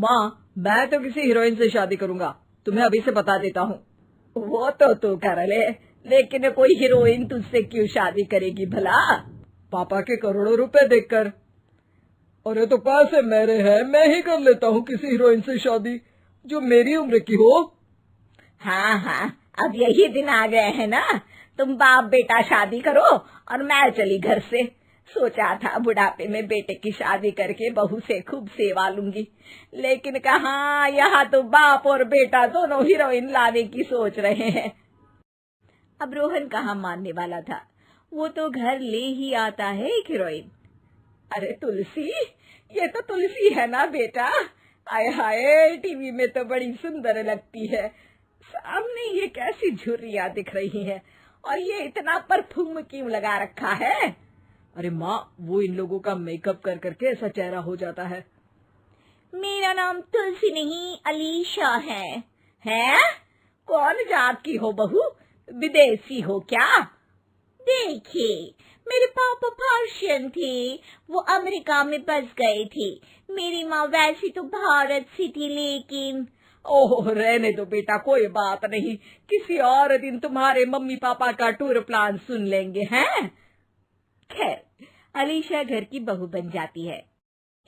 माँ, मैं तो किसी हीरोइन से शादी करूंगा, तुम्हें अभी से बता देता हूँ। वो तो तू कर ले, लेकिन कोई हीरोइन तुझसे क्यों शादी करेगी भला? पापा के करोड़ों रुपए देखकर। अरे तो पैसे मेरे हैं, मैं ही कर लेता हूँ किसी हीरोइन से शादी जो मेरी उम्र की हो। हाँ हाँ, अब यही दिन आ गए हैं ना, तुम बाप बेटा शादी करो और मैं चली घर से। सोचा था बुढ़ापे में बेटे की शादी करके बहू से खूब सेवा लूंगी, लेकिन कहाँ, यहाँ तो बाप और बेटा दोनों हीरोइन लाने की सोच रहे हैं। अब रोहन कहाँ मानने वाला था, वो तो घर ले ही आता है एक हीरोइन। अरे तुलसी, ये तो तुलसी है ना बेटा? आय हाय, टीवी में तो बड़ी सुंदर लगती है, सामने ये कैसी झुर्रियां दिख रही है, और ये इतना परफ्यूम क्यों लगा रखा है? अरे माँ, वो इन लोगों का मेकअप कर करके ऐसा चेहरा हो जाता है। मेरा नाम तुलसी नहीं, अलीशा है। हैं? कौन जात की हो बहू? विदेशी हो क्या? देखिए, मेरे पापा पर्शियन थे, वो अमेरिका में बस गए थे। मेरी माँ वैसी तो भारत से थी, लेकिन ओह, रहने दो बेटा, कोई बात नहीं, किसी और दिन तुम्हारे मम्मी पापा का टूर प्लान सुन लेंगे हैं। खैर, अलीशा घर की बहू बन जाती है।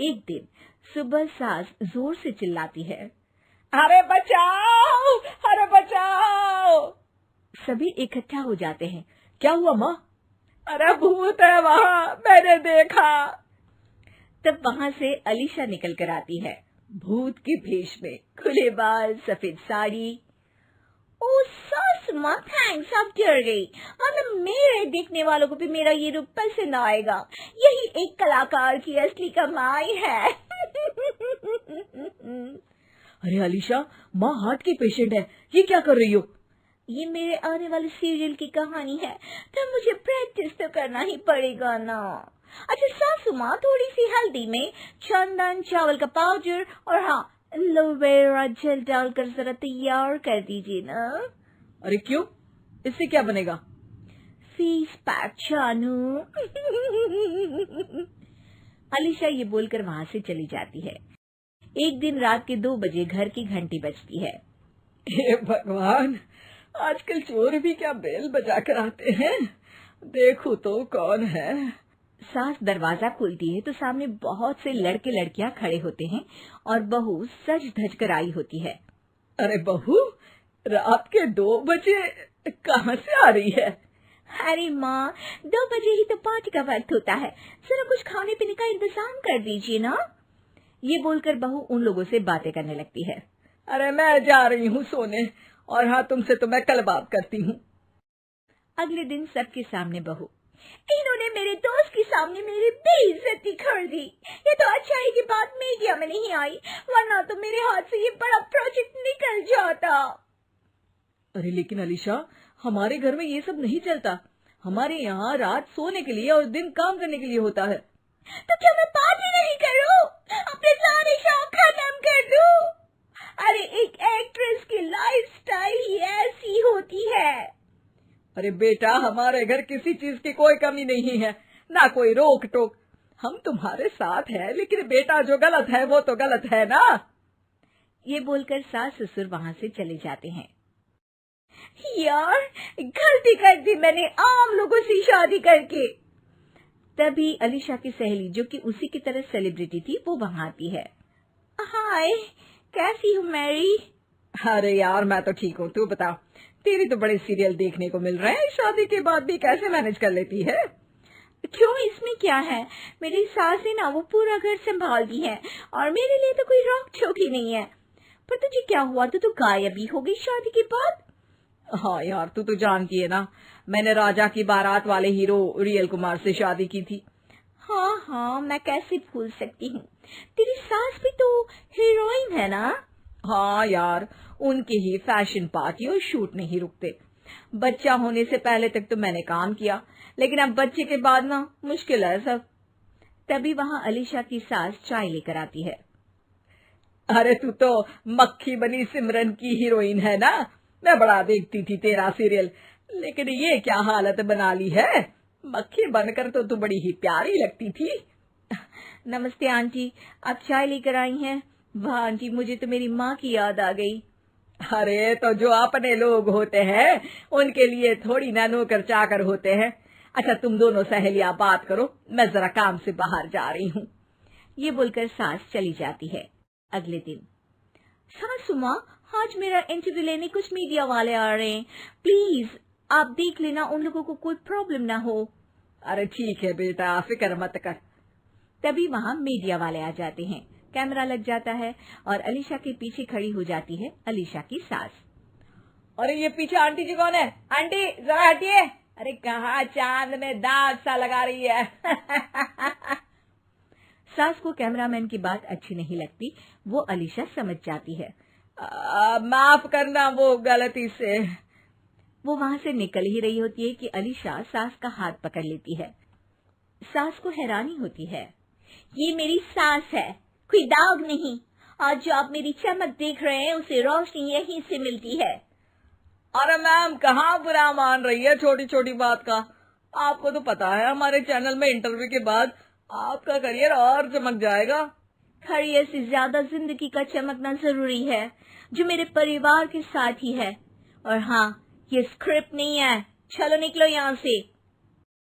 एक दिन सुबह सास जोर से चिल्लाती है, अरे बचाओ, अरे बचाओ। सभी इकट्ठा हो जाते हैं। क्या हुआ माँ? अरे भूत है वहाँ, मैंने देखा। तब वहाँ से अलीशा निकल कर आती है, भूत के भेष में, खुले बाल, सफेद साड़ी। ओ सास माँ, थैंक्स, आप डर गई, और मेरे देखने वालों को भी मेरा ये रूप पसंद आएगा। यही एक कलाकार की असली कमाई है। अरे अलीशा, माँ हार्ट की पेशेंट है, ये क्या कर रही हो? ये मेरे आने वाले सीरियल की कहानी है, तो मुझे प्रैक्टिस तो करना ही पड़ेगा ना। अच्छा सासू माँ, थोड़ी सी हल्दी में चंदन, चावल का पाउडर और हाँ, एलोवेरा जेल डालकर जरा तैयार कर दीजिए ना। अरे क्यों, इससे क्या बनेगा? फेस पैक जानू। अलीशा ये बोलकर वहाँ से चली जाती है। एक दिन रात के 2 बजे घर की घंटी बजती है। हे भगवान, आजकल चोर भी क्या बेल बजा कर आते हैं, देखो तो कौन है। सास दरवाजा खोलती है तो सामने बहुत से लड़के लड़कियां खड़े होते हैं और बहू सज धज कर आई होती है। अरे बहू, रात के 2 बजे कहाँ से आ रही है? अरे माँ, 2 बजे ही तो पार्टी का वक्त होता है, जरा कुछ खाने पीने का इंतजाम कर दीजिए ना। ये बोलकर बहू उन लोगों से बातें करने लगती है। अरे मैं जा रही हूँ सोने, और हाँ, तुमसे तो मैं कल बात करती हूँ। अगले दिन सबके सामने बहू, इन्होंने मेरे दोस्त के सामने मेरी बेइज्जती कर दी। ये तो अच्छा है कि बात मीडिया में नहीं आई, वरना तो मेरे हाथ से ये बड़ा प्रोजेक्ट निकल जाता। अरे लेकिन अलीशा, हमारे घर में ये सब नहीं चलता, हमारे यहाँ रात सोने के लिए और दिन काम करने के लिए होता है। तो क्या मैं पार्टी नहीं करूँ, अपने सारे शौक खत्म कर दूँ? अरे एक एक्ट्रेस की लाइफस्टाइल ही ऐसी होती है। अरे बेटा, हमारे घर किसी चीज की कोई कमी नहीं है, ना कोई रोक टोक, हम तुम्हारे साथ हैं, लेकिन बेटा जो गलत है वो तो गलत है ना। ये बोलकर सास ससुर वहाँ से चले जाते हैं। यार, गलती कर दी मैंने आम लोगों से शादी करके। तभी अलीशा की सहेली, जो कि उसी की तरह सेलिब्रिटी थी, वो वहाँ आती है। हाय, कैसी हो मैरी? अरे यार, मैं तो ठीक हूँ, तू बता, तेरी तो बड़े सीरियल देखने को मिल रहे हैं, शादी के बाद भी कैसे मैनेज कर लेती है? क्यों, इसमें क्या है, मेरी सास ने ना वो पूरा घर संभाल दी है और मेरे लिए तो कोई रोक टोक ही नहीं है। पर तुझे क्या हुआ, तू तो गायब ही हो गई शादी के बाद। हाँ यार, तू तो जानती है ना, मैंने राजा की बारात वाले हीरो रियल कुमार से शादी की थी। हाँ हाँ, मैं कैसे भूल सकती हूँ, तेरी सास भी तो हीरोइन है ना। हाँ यार, उनके ही फैशन पार्टी और शूट नहीं रुकते। बच्चा होने से पहले तक तो मैंने काम किया, लेकिन अब बच्चे के बाद ना मुश्किल है सब। तभी वहाँ अलीशा की सास चाय लेकर आती है। अरे तू तो मक्खी बनी सिमरन की हीरोइन है ना, मैं बड़ा देखती थी तेरा सीरियल, लेकिन ये क्या हालत बना ली है, मक्खी बनकर तो तू बड़ी ही प्यारी लगती थी। नमस्ते आंटी, आप चाय लेकर आई हैं, वाह आंटी, मुझे तो मेरी माँ की याद आ गई। अरे तो जो अपने लोग होते हैं उनके लिए थोड़ी ना नौकर चाकर होते हैं। अच्छा तुम दोनों सहेलियां बात करो, मैं जरा काम से बाहर जा रही हूँ। ये बोलकर सास चली जाती है। अगले दिन, सासू माँ, आज मेरा इंटरव्यू लेने कुछ मीडिया वाले आ रहे हैं, प्लीज आप देख लेना उन लोगों को कोई प्रॉब्लम ना हो। अरे ठीक है बेटा, फिक्र मत कर। तभी वहाँ मीडिया वाले आ जाते हैं। कैमरा लग जाता है और अलीशा के पीछे खड़ी हो जाती है अलीशा की सास। अरे ये पीछे आंटी जी कौन है? आंटी जरा हटिए। अरे कहाँ चांद में दाग सा लगा रही है। सास को कैमरामैन की बात अच्छी नहीं लगती, वो अलीशा समझ जाती है। माफ करना, वो गलती से। वो वहाँ से निकल ही रही होती है कि अलीशा सास का हाथ पकड़ लेती है। सास को हैरानी होती है, ये मेरी सास है, कोई दाग नहीं। आज जो आप मेरी चमक देख रहे हैं उसे रोशनी यहीं से मिलती है। अरे मैम, कहाँ बुरा मान रही है छोटी छोटी बात का। आपको तो पता है हमारे चैनल में इंटरव्यू के बाद आपका करियर और चमक जाएगा। करियर से ज्यादा जिंदगी का चमकना जरूरी है, जो मेरे परिवार के साथ ही है। और हाँ, ये स्क्रिप्ट नहीं है, चलो निकलो यहाँ से।